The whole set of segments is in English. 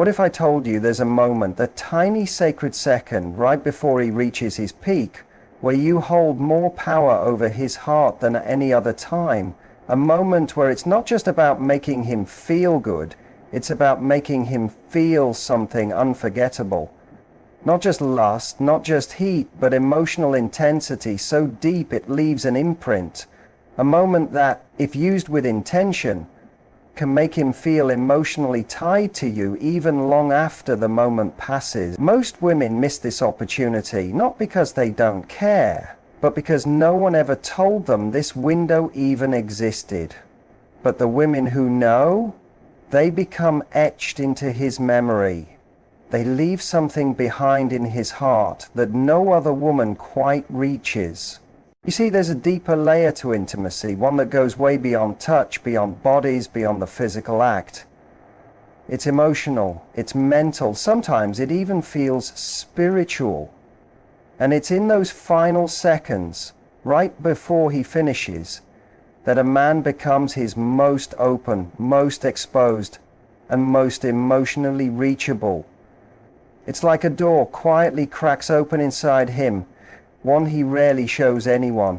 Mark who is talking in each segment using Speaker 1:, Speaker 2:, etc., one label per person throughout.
Speaker 1: What if I told you there's a moment, a tiny sacred second right before he reaches his peak, where you hold more power over his heart than at any other time? A moment where it's not just about making him feel good, it's about making him feel something unforgettable. Not just lust, not just heat, but emotional intensity so deep it leaves an imprint. A moment that, if used with intention, can make him feel emotionally tied to you even long after the moment passes. Most women miss this opportunity, not because they don't care, but because no one ever told them this window even existed. But the women who know, they become etched into his memory. They leave something behind in his heart that no other woman quite reaches. You see, there's a deeper layer to intimacy, one that goes way beyond touch, beyond bodies, beyond the physical act. It's emotional, it's mental, sometimes it even feels spiritual. And it's in those final seconds, right before he finishes, that a man becomes his most open, most exposed, and most emotionally reachable. It's like a door quietly cracks open inside him, one he rarely shows anyone,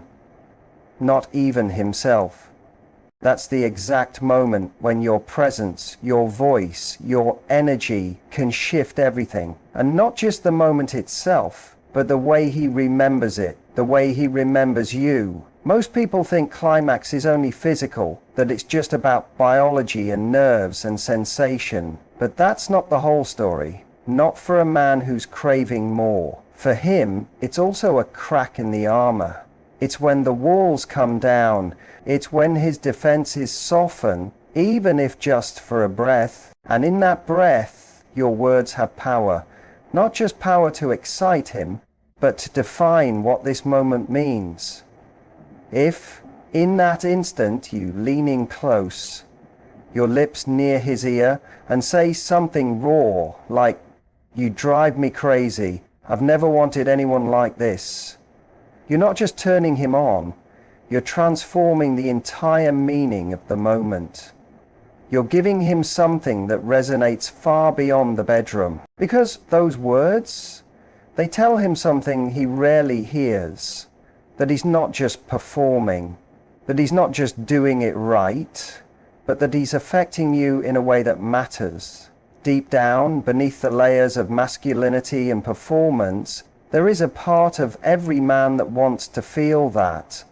Speaker 1: not even himself. That's the exact moment when your presence, your voice, your energy can shift everything. And not just the moment itself, but the way he remembers it, the way he remembers you. Most people think climax is only physical, that it's just about biology and nerves and sensation. But that's not the whole story. Not for a man who's craving more. For him, it's also a crack in the armor. It's when the walls come down. It's when his defenses soften, even if just for a breath. And in that breath, your words have power. Not just power to excite him, but to define what this moment means. If, in that instant, you lean in close, your lips near his ear, and say something raw, like, "You drive me crazy. I've never wanted anyone like this." You're not just turning him on, you're transforming the entire meaning of the moment. You're giving him something that resonates far beyond the bedroom. Because those words, they tell him something he rarely hears. That he's not just performing, that he's not just doing it right, but that he's affecting you in a way that matters. Deep down, beneath the layers of masculinity and performance, there is a part of every man that wants to feel that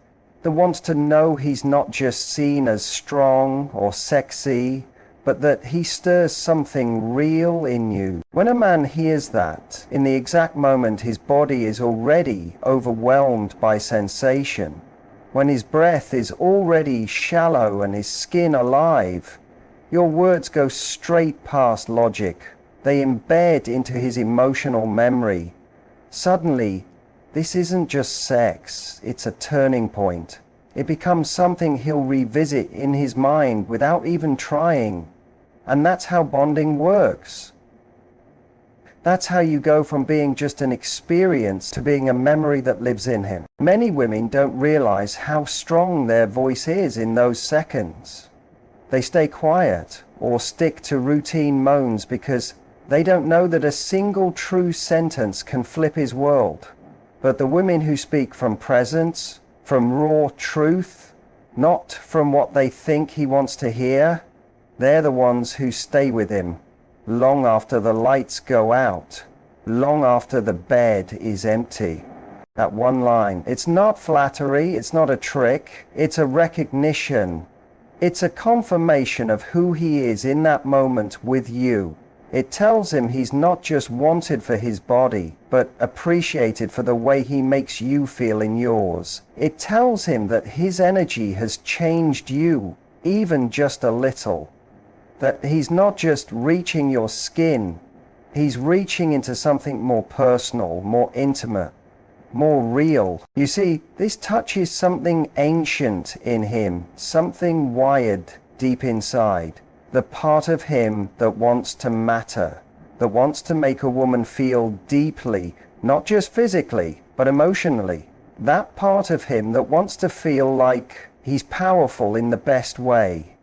Speaker 1: wants to know he's not just seen as strong or sexy, but that he stirs something real in you. When a man hears that, in the exact moment his body is already overwhelmed by sensation, when his breath is already shallow and his skin alive, your words go straight past logic. They embed into his emotional memory. Suddenly, this isn't just sex, it's a turning point. It becomes something he'll revisit in his mind without even trying. And that's how bonding works. That's how you go from being just an experience to being a memory that lives in him. Many women don't realize how strong their voice is in those seconds. They stay quiet or stick to routine moans because they don't know that a single true sentence can flip his world. But the women who speak from presence, from raw truth, not from what they think he wants to hear, they're the ones who stay with him long after the lights go out, long after the bed is empty. That one line, it's not flattery, it's not a trick, it's a recognition. It's a confirmation of who he is in that moment with you. It tells him he's not just wanted for his body, but appreciated for the way he makes you feel in yours. It tells him that his energy has changed you, even just a little. That he's not just reaching your skin, he's reaching into something more personal, more intimate, more real. You see, this touches something ancient in him, something wired deep inside. The part of him that wants to matter, that wants to make a woman feel deeply, not just physically, but emotionally. That part of him that wants to feel like he's powerful in the best way.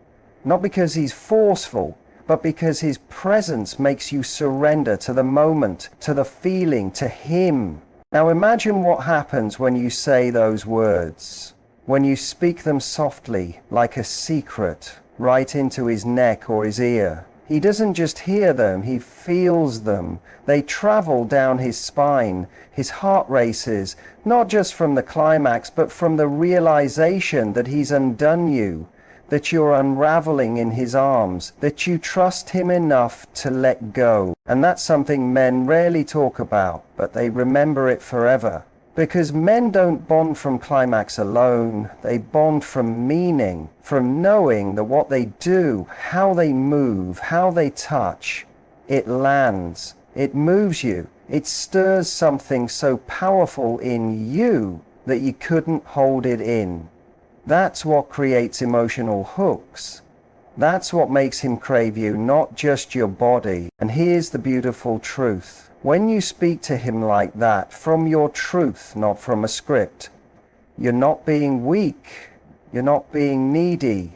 Speaker 1: Not because he's forceful, but because his presence makes you surrender to the moment, to the feeling, to him. Now imagine what happens when you say those words, when you speak them softly, like a secret, right into his neck or his ear. He doesn't just hear them, he feels them. They travel down his spine. His heart races, not just from the climax, but from the realization that he's undone you, that you're unraveling in his arms, that you trust him enough to let go. And that's something men rarely talk about, but they remember it forever. Because men don't bond from climax alone, they bond from meaning, from knowing that what they do, how they move, how they touch, it lands, it moves you, it stirs something so powerful in you that you couldn't hold it in. That's what creates emotional hooks. That's what makes him crave you, not just your body. And here's the beautiful truth. When you speak to him like that, from your truth, not from a script, you're not being weak, you're not being needy,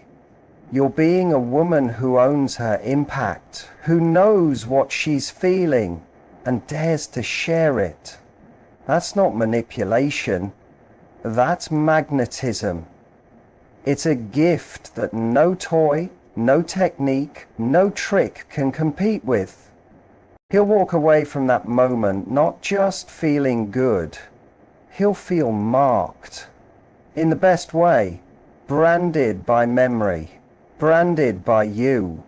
Speaker 1: you're being a woman who owns her impact, who knows what she's feeling and dares to share it. That's not manipulation, that's magnetism. It's a gift that no toy, no technique, no trick can compete with. He'll walk away from that moment not just feeling good, he'll feel marked. In the best way, branded by memory, branded by you.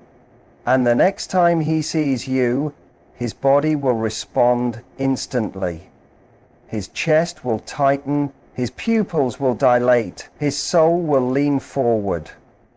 Speaker 1: And the next time he sees you, his body will respond instantly. His chest will tighten, his pupils will dilate, his soul will lean forward.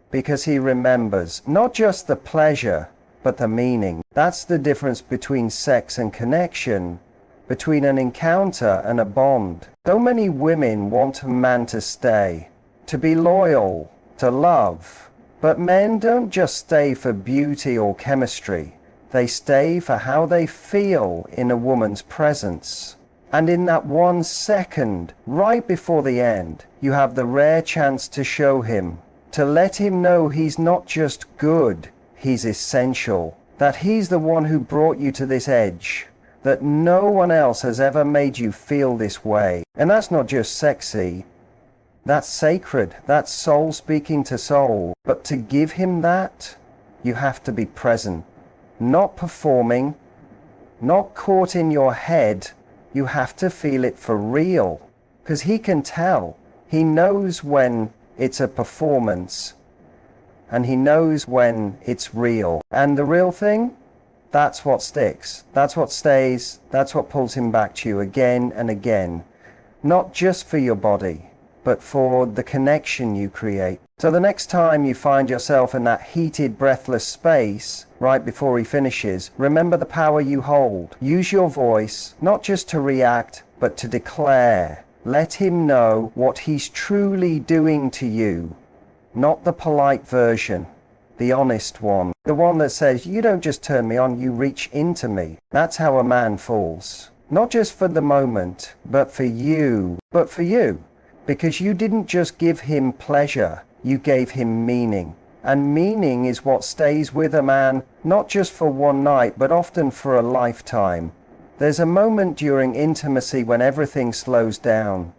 Speaker 1: Because he remembers not just the pleasure, but the meaning. That's the difference between sex and connection, between an encounter and a bond. So many women want a man to stay, to be loyal, to love. But men don't just stay for beauty or chemistry. They stay for how they feel in a woman's presence. And in that 1 second, right before the end, you have the rare chance to show him, to let him know he's not just good, he's essential, that he's the one who brought you to this edge, that no one else has ever made you feel this way. And that's not just sexy, that's sacred, that's soul speaking to soul. But to give him that, you have to be present, not performing, not caught in your head. You have to feel it for real, because he can tell. He knows when it's a performance, and he knows when it's real. And the real thing, that's what sticks, that's what stays, that's what pulls him back to you again and again. Not just for your body, but for the connection you create. So the next time you find yourself in that heated, breathless space, right before he finishes, remember the power you hold. Use your voice, not just to react, but to declare. Let him know what he's truly doing to you. Not the polite version, the honest one. The one that says, you don't just turn me on, you reach into me. That's how a man falls. Not just for the moment, but for you. But for you. Because you didn't just give him pleasure, you gave him meaning. And meaning is what stays with a man, not just for one night, but often for a lifetime. There's a moment during intimacy when everything slows down.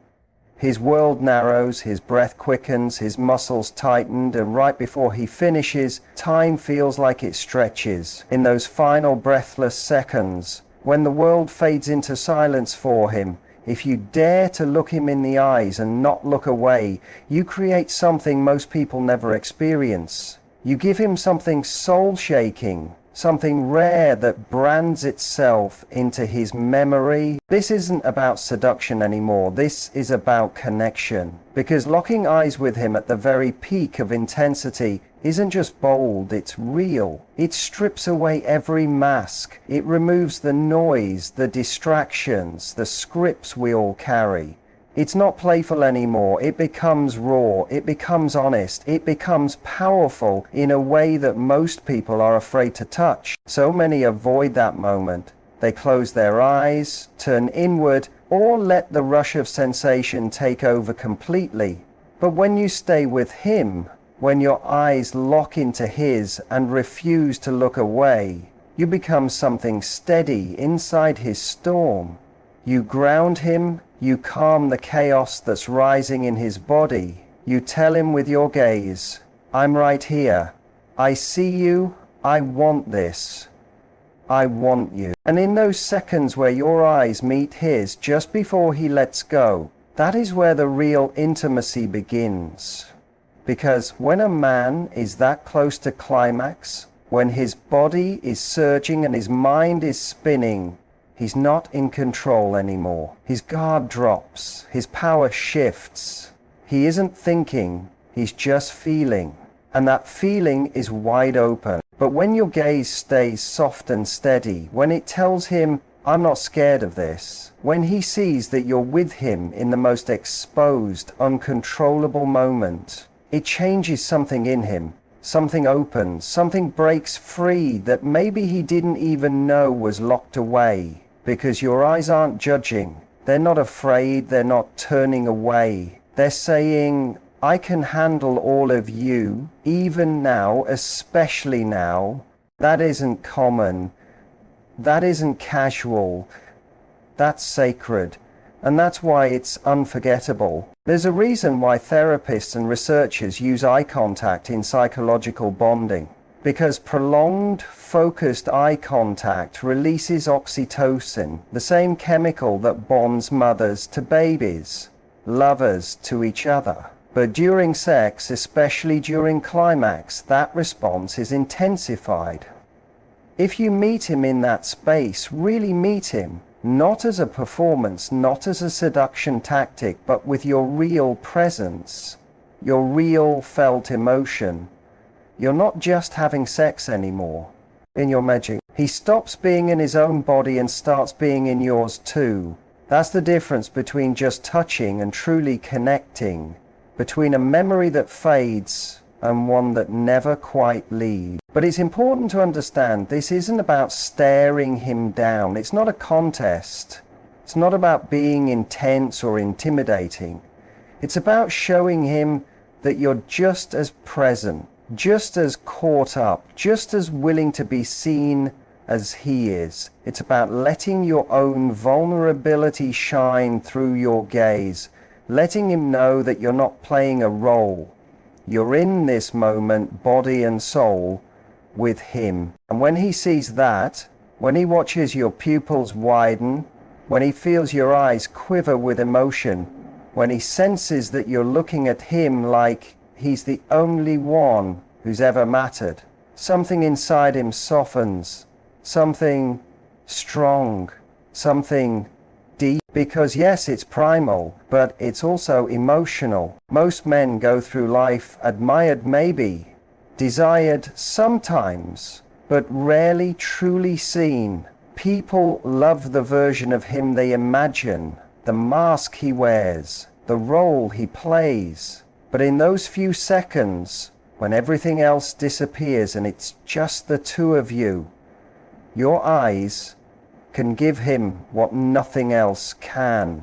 Speaker 1: His world narrows, his breath quickens, his muscles tightened, and right before he finishes, time feels like it stretches. In those final breathless seconds, when the world fades into silence for him, if you dare to look him in the eyes and not look away, you create something most people never experience. You give him something soul-shaking, something rare that brands itself into his memory. This isn't about seduction anymore, this is about connection. Because locking eyes with him at the very peak of intensity isn't just bold, it's real. It strips away every mask. It removes the noise, the distractions, the scripts we all carry. It's not playful anymore, it becomes raw, it becomes honest, it becomes powerful in a way that most people are afraid to touch. So many avoid that moment. They close their eyes, turn inward, or let the rush of sensation take over completely. But when you stay with him, when your eyes lock into his and refuse to look away, you become something steady inside his storm. You ground him, you calm the chaos that's rising in his body. You tell him with your gaze, I'm right here. I see you. I want this. I want you. And in those seconds where your eyes meet his just before he lets go, that is where the real intimacy begins. Because when a man is that close to climax, when his body is surging and his mind is spinning, he's not in control anymore. His guard drops. His power shifts. He isn't thinking. He's just feeling. And that feeling is wide open. But when your gaze stays soft and steady, when it tells him, I'm not scared of this, when he sees that you're with him in the most exposed, uncontrollable moment, it changes something in him. Something opens, something breaks free that maybe he didn't even know was locked away, because your eyes aren't judging. They're not afraid, they're not turning away. They're saying, I can handle all of you, even now, especially now. That isn't common. That isn't casual. That's sacred. And that's why it's unforgettable. There's a reason why therapists and researchers use eye contact in psychological bonding. Because prolonged, focused eye contact releases oxytocin, the same chemical that bonds mothers to babies, lovers to each other. But during sex, especially during climax, that response is intensified. If you meet him in that space, really meet him, not as a performance, not as a seduction tactic, but with your real presence, your real felt emotion. You're not just having sex anymore in your magic. He stops being in his own body and starts being in yours too. That's the difference between just touching and truly connecting, between a memory that fades and one that never quite leaves. But it's important to understand this isn't about staring him down. It's not a contest. It's not about being intense or intimidating. It's about showing him that you're just as present, just as caught up, just as willing to be seen as he is. It's about letting your own vulnerability shine through your gaze, letting him know that you're not playing a role. You're in this moment, body and soul, with him. And when he sees that, when he watches your pupils widen, when he feels your eyes quiver with emotion, when he senses that you're looking at him like he's the only one who's ever mattered, something inside him softens, something strong, something deep. Because yes, it's primal, but it's also emotional. Most men go through life admired maybe, desired sometimes, but rarely truly seen. People love the version of him they imagine, the mask he wears, the role he plays. But in those few seconds, when everything else disappears and it's just the two of you, your eyes can give him what nothing else can.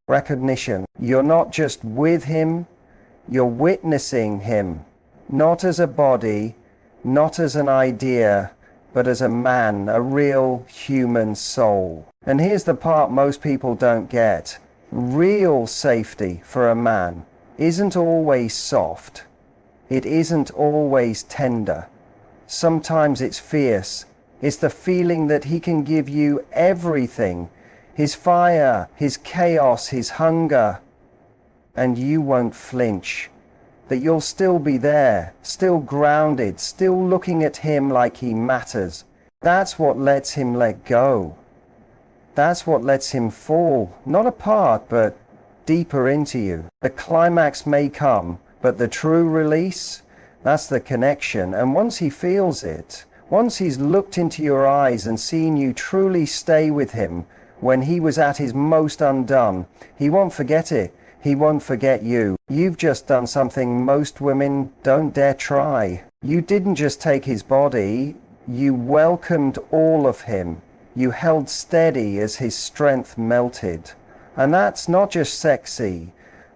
Speaker 1: Recognition. You're not just with him, you're witnessing him. Not as a body, not as an idea, but as a man, a real human soul. And here's the part most people don't get. Real safety for a man isn't always soft. It isn't always tender. Sometimes it's fierce. It's the feeling that he can give you everything. His fire, his chaos, his hunger. And you won't flinch. That you'll still be there, still grounded, still looking at him like he matters. That's what lets him let go. That's what lets him fall, not apart, but deeper into you. The climax may come, but the true release, that's the connection. And once he feels it, once he's looked into your eyes and seen you truly stay with him when he was at his most undone, he won't forget it. He won't forget you. You've just done something most women don't dare try. You didn't just take his body, you welcomed all of him. You held steady as his strength melted. And that's not just sexy,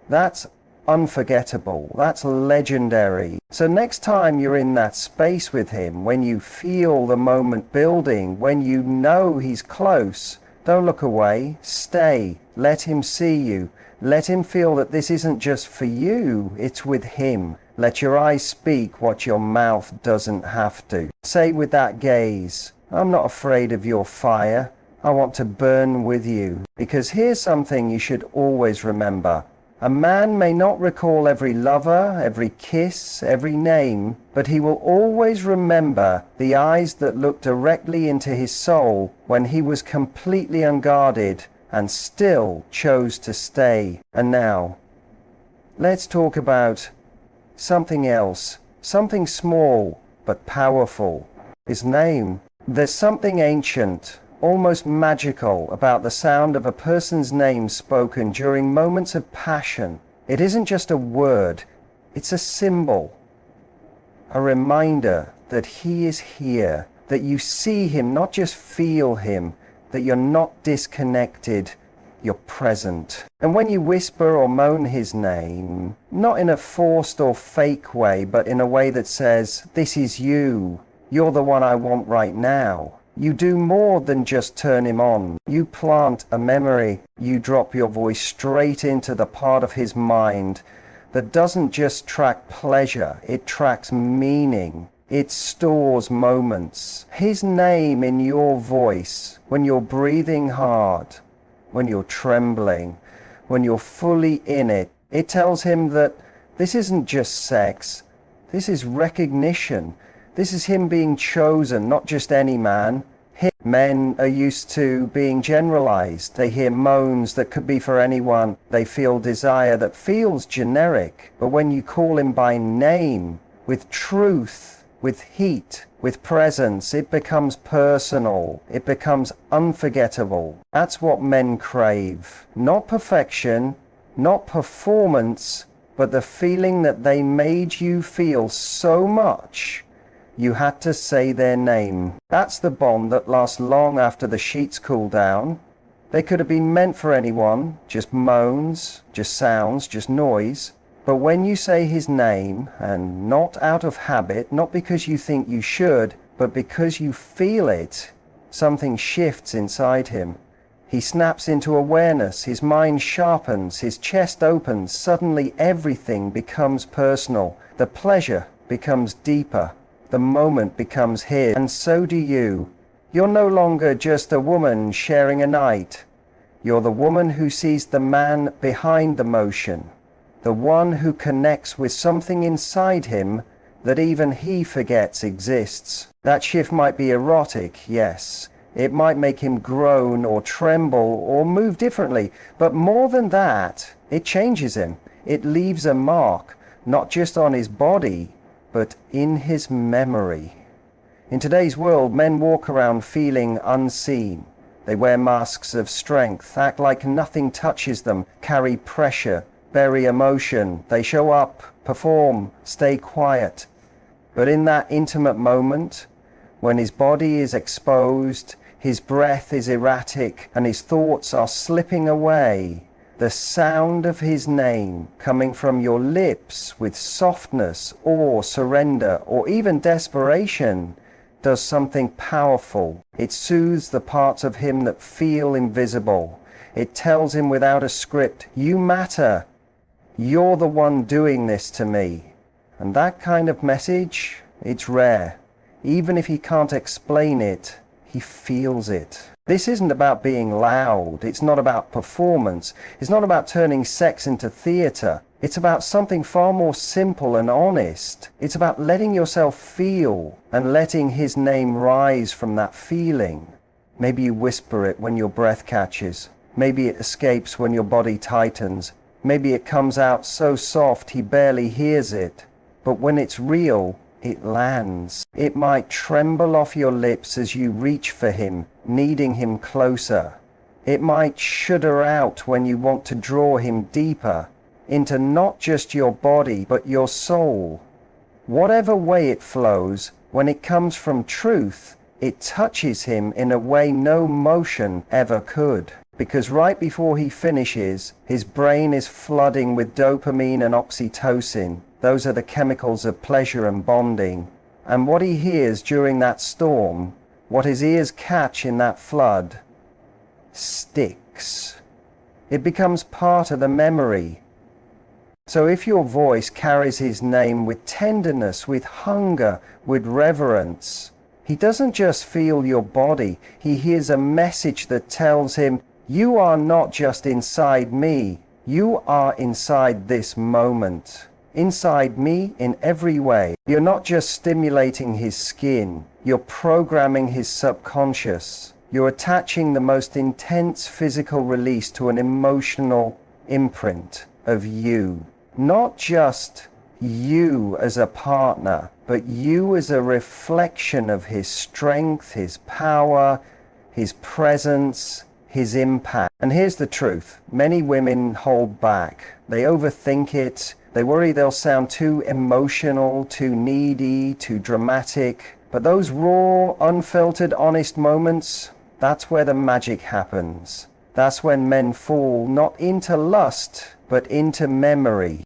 Speaker 1: that's unforgettable. That's legendary. So next time you're in that space with him, when you feel the moment building, when you know he's close, don't look away. Stay. Let him see you. Let him feel that this isn't just for you, it's with him. Let your eyes speak what your mouth doesn't have to. Say with that gaze, I'm not afraid of your fire. I want to burn with you. Because here's something you should always remember. A man may not recall every lover, every kiss, every name, but he will always remember the eyes that looked directly into his soul when he was completely unguarded and still chose to stay. And now, let's talk about something else, something small but powerful. His name. There's something ancient, almost magical about the sound of a person's name spoken during moments of passion. It isn't just a word, it's a symbol, a reminder that he is here, that you see him, not just feel him, that you're not disconnected, you're present. And when you whisper or moan his name, not in a forced or fake way, but in a way that says, this is you, you're the one I want right now. You do more than just turn him on. You plant a memory. You drop your voice straight into the part of his mind that doesn't just track pleasure, it tracks meaning. It stores moments. His name in your voice, when you're breathing hard, when you're trembling, when you're fully in it, it tells him that this isn't just sex, this is recognition. This is him being chosen, not just any man. Men are used to being generalized. They hear moans that could be for anyone. They feel desire that feels generic. But when you call him by name, with truth, with heat, with presence, it becomes personal. It becomes unforgettable. That's what men crave. Not perfection, not performance, but the feeling that they made you feel so much you had to say their name. That's the bond that lasts long after the sheets cool down. They could have been meant for anyone, just moans, just sounds, just noise. But when you say his name, and not out of habit, not because you think you should, but because you feel it, something shifts inside him. He snaps into awareness, his mind sharpens, his chest opens, suddenly everything becomes personal. The pleasure becomes deeper. The moment becomes his, and so do you. You're no longer just a woman sharing a night. You're the woman who sees the man behind the motion, the one who connects with something inside him that even he forgets exists. That shift might be erotic, yes. It might make him groan or tremble or move differently, but more than that, it changes him. It leaves a mark, not just on his body, but in his memory. In today's world, men walk around feeling unseen. They wear masks of strength, act like nothing touches them, carry pressure, bury emotion. They show up, perform, stay quiet. But in that intimate moment, when his body is exposed, his breath is erratic, and his thoughts are slipping away, the sound of his name coming from your lips with softness or surrender or even desperation does something powerful. It soothes the parts of him that feel invisible. It tells him without a script, you matter. You're the one doing this to me. And that kind of message, it's rare. Even if he can't explain it, he feels it. This isn't about being loud. It's not about performance. It's not about turning sex into theater. It's about something far more simple and honest. It's about letting yourself feel and letting his name rise from that feeling. Maybe you whisper it when your breath catches. Maybe it escapes when your body tightens. Maybe it comes out so soft he barely hears it. But when it's real, it lands. It might tremble off your lips as you reach for him, needing him closer. It might shudder out when you want to draw him deeper into not just your body, but your soul. Whatever way it flows, when it comes from truth, it touches him in a way no motion ever could. because right before he finishes, his brain is flooding with dopamine and oxytocin. Those are the chemicals of pleasure and bonding. And what he hears during that storm, what his ears catch in that flood, sticks. It becomes part of the memory. So if your voice carries his name with tenderness, with hunger, with reverence, he doesn't just feel your body, he hears a message that tells him, you are not just inside me, you are inside this moment. Inside me in every way. You're not just stimulating his skin, you're programming his subconscious. You're attaching the most intense physical release to an emotional imprint of you. Not just you as a partner, but you as a reflection of his strength, his power, his presence, his impact. And here's the truth. Many women hold back. They overthink it. They worry they'll sound too emotional, too needy, too dramatic. But those raw, unfiltered, honest moments, that's where the magic happens. That's when men fall not into lust, but into memory.